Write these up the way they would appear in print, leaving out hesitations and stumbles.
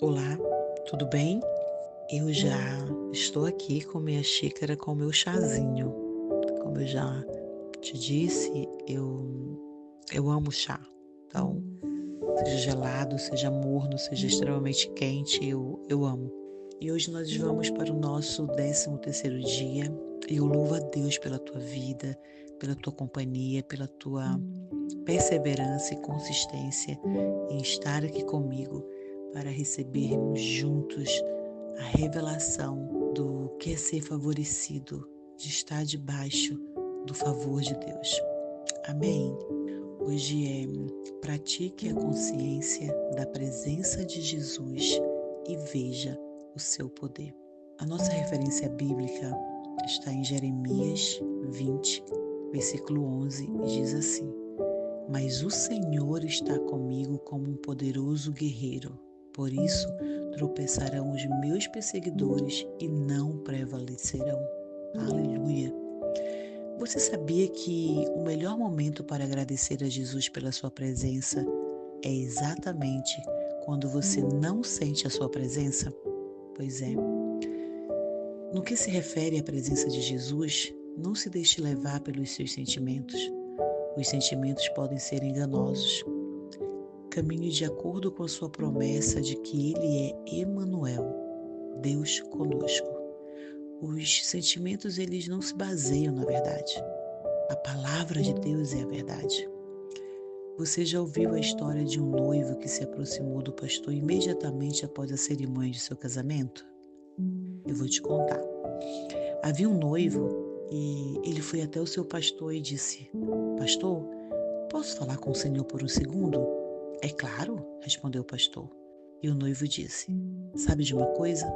Olá, tudo bem? Eu já estou aqui com minha xícara, com meu chazinho. Como eu já te disse, eu amo chá. Então, seja gelado, seja morno, seja extremamente quente, eu amo. E hoje nós vamos para o nosso 13º dia. E eu louvo a Deus pela tua vida, pela tua companhia, pela tua perseverança e consistência em estar aqui comigo para recebermos juntos a revelação do que é ser favorecido, de estar debaixo do favor de Deus. Amém? Hoje pratique a consciência da presença de Jesus e veja o seu poder. A nossa referência bíblica está em Jeremias 20, versículo 11, e diz assim: Mas o Senhor está comigo como um poderoso guerreiro. Por isso, tropeçarão os meus perseguidores e não prevalecerão. Aleluia! Você sabia que o melhor momento para agradecer a Jesus pela sua presença é exatamente quando você não sente a sua presença? Pois é. No que se refere à presença de Jesus, não se deixe levar pelos seus sentimentos. Os sentimentos podem ser enganosos. Caminhe de acordo com a sua promessa de que Ele é Emanuel, Deus conosco. Os sentimentos, eles não se baseiam na verdade. A palavra de Deus é a verdade. Você já ouviu a história de um noivo que se aproximou do pastor imediatamente após a cerimônia de seu casamento? Eu vou te contar. Havia um noivo e ele foi até o seu pastor e disse: Pastor, posso falar com o senhor por um segundo? É claro, respondeu o pastor. E o noivo disse: Sabe de uma coisa?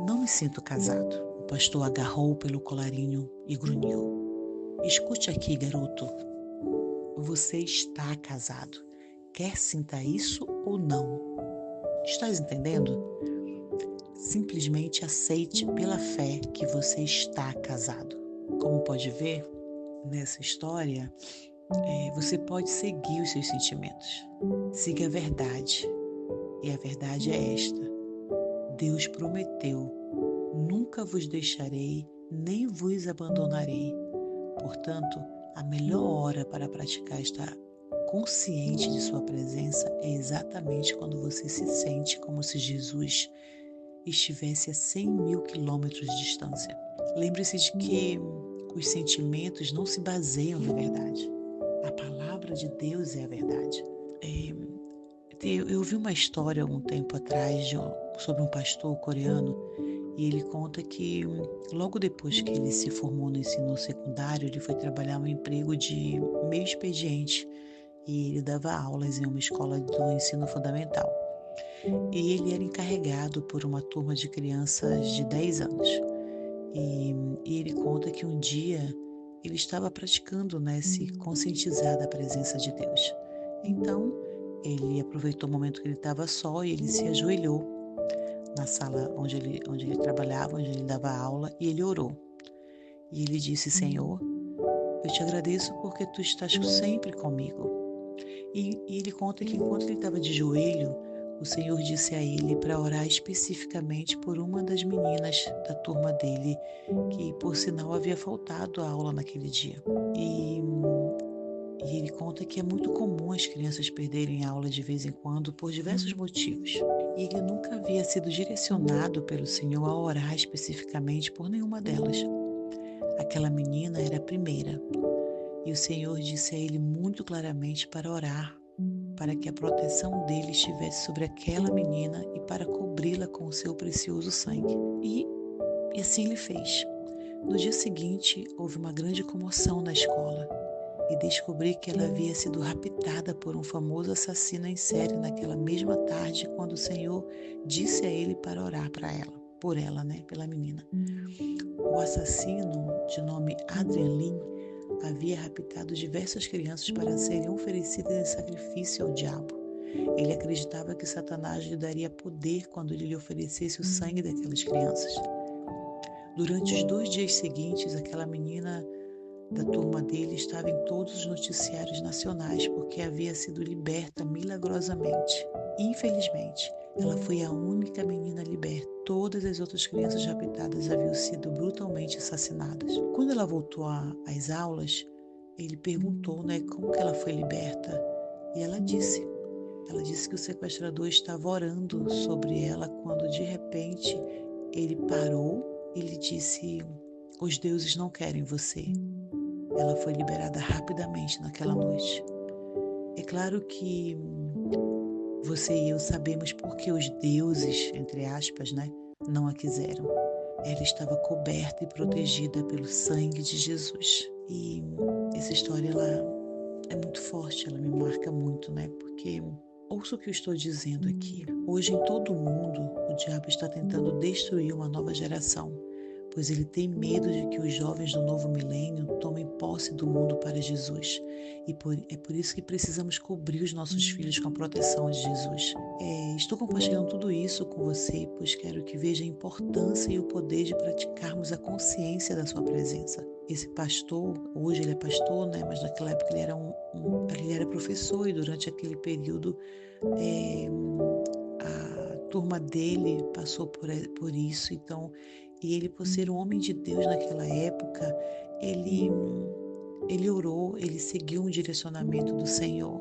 Não me sinto casado. O pastor agarrou pelo colarinho e grunhiu: Escute aqui, garoto. Você está casado. Quer sinta isso ou não? Estás entendendo? Simplesmente aceite pela fé que você está casado. Como pode ver nessa história, você pode seguir os seus sentimentos. Siga a verdade. E a verdade é esta: Deus prometeu: nunca vos deixarei, nem vos abandonarei. Portanto, a melhor hora para praticar estar consciente de sua presença é exatamente quando você se sente como se Jesus estivesse a 100.000 quilômetros de distância. Lembre-se de que os sentimentos não se baseiam na verdade. A palavra de Deus é a verdade. Eu ouvi uma história um tempo atrás sobre um pastor coreano e ele conta que logo depois que ele se formou no ensino secundário, ele foi trabalhar um emprego de meio expediente e ele dava aulas em uma escola do ensino fundamental. E ele era encarregado por uma turma de crianças de 10 anos. E ele conta que um dia ele estava praticando, se conscientizar da presença de Deus. Então, ele aproveitou o momento que ele estava só e ele se ajoelhou na sala onde ele trabalhava, onde ele dava aula, e ele orou. E ele disse: Senhor, eu te agradeço porque tu estás sempre comigo. E ele conta que enquanto ele estava de joelho, o Senhor disse a ele para orar especificamente por uma das meninas da turma dele, que por sinal havia faltado a aula naquele dia. E ele conta que é muito comum as crianças perderem a aula de vez em quando por diversos motivos. E ele nunca havia sido direcionado pelo Senhor a orar especificamente por nenhuma delas. Aquela menina era a primeira. E o Senhor disse a ele muito claramente para orar, para que a proteção dele estivesse sobre aquela menina e para cobri-la com o seu precioso sangue. E assim ele fez. No dia seguinte, houve uma grande comoção na escola e descobri que ela havia sido raptada por um famoso assassino em série naquela mesma tarde, quando o Senhor disse a ele para orar por ela, pela menina. O assassino, de nome Adrian Lin, havia raptado diversas crianças para serem oferecidas em sacrifício ao diabo. Ele acreditava que Satanás lhe daria poder quando ele lhe oferecesse o sangue daquelas crianças. Durante os 2 dias seguintes, aquela menina da turma dele estava em todos os noticiários nacionais porque havia sido liberta milagrosamente. Infelizmente, Ela foi a única menina liberta. Todas as outras crianças raptadas haviam sido brutalmente assassinadas. Quando ela voltou às aulas, ele perguntou, como que ela foi liberta. E ela disse que o sequestrador estava orando sobre ela quando de repente ele parou e lhe disse: os deuses não querem você. Ela foi liberada rapidamente naquela noite. É claro que você e eu sabemos por que os deuses, entre aspas, não a quiseram. Ela estava coberta e protegida pelo sangue de Jesus. E essa história, ela é muito forte, ela me marca muito, porque ouça o que eu estou dizendo aqui. Hoje em todo o mundo, o diabo está tentando destruir uma nova geração, pois ele tem medo de que os jovens do novo milênio tomem posse do mundo para Jesus. E é por isso que precisamos cobrir os nossos filhos com a proteção de Jesus. Estou compartilhando tudo isso com você, pois quero que veja a importância e o poder de praticarmos a consciência da sua presença. Esse pastor, hoje ele é pastor, mas naquela época ele era professor, e durante aquele período a turma dele passou por isso. Então, e ele, por ser um homem de Deus naquela época, ele orou, ele seguiu um direcionamento do Senhor,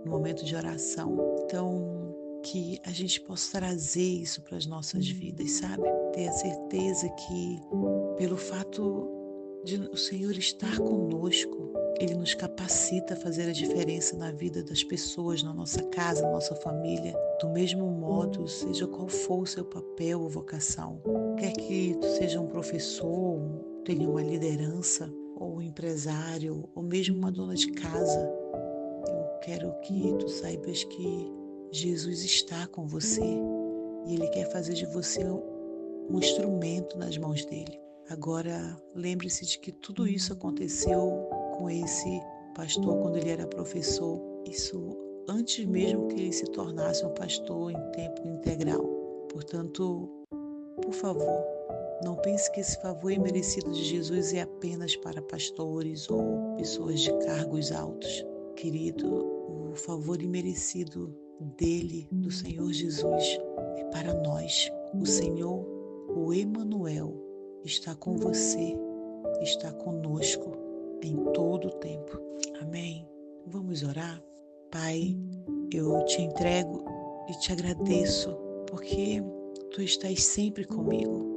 no momento de oração. Então, que a gente possa trazer isso para as nossas vidas, sabe? Ter a certeza que, pelo fato de o Senhor estar conosco, Ele nos capacita a fazer a diferença na vida das pessoas, na nossa casa, na nossa família. Do mesmo modo, seja qual for o seu papel ou vocação, quer que tu seja um professor, tenha uma liderança, ou um empresário, ou mesmo uma dona de casa, eu quero que tu saibas que Jesus está com você e Ele quer fazer de você um instrumento nas mãos dele. Agora, lembre-se de que tudo isso aconteceu com esse pastor quando ele era professor. Isso antes mesmo que ele se tornasse um pastor em tempo integral. Portanto, por favor, não pense que esse favor imerecido de Jesus é apenas para pastores ou pessoas de cargos altos. Querido, o favor imerecido dele, do Senhor Jesus, é para nós. O Senhor, o Emanuel, está com você, está conosco em todo o tempo. Amém? Vamos orar? Pai, eu te entrego e te agradeço, porque tu estás sempre comigo.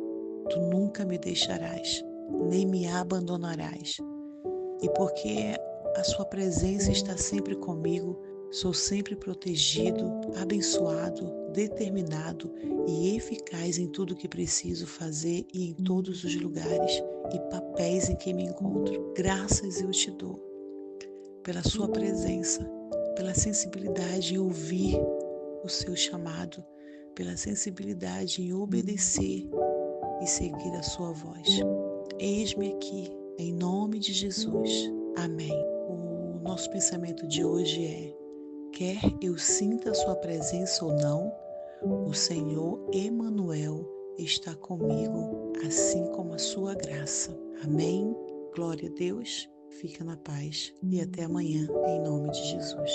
Tu nunca me deixarás, nem me abandonarás. E porque a sua presença está sempre comigo, sou sempre protegido, abençoado, determinado e eficaz em tudo que preciso fazer e em todos os lugares e papéis em que me encontro. Graças eu te dou pela sua presença, pela sensibilidade em ouvir o seu chamado, pela sensibilidade em obedecer e seguir a sua voz. Eis-me aqui, em nome de Jesus. Amém. O nosso pensamento de hoje é: quer eu sinta a sua presença ou não, o Senhor Emanuel está comigo, assim como a sua graça. Amém. Glória a Deus. Fica na paz e até amanhã, em nome de Jesus.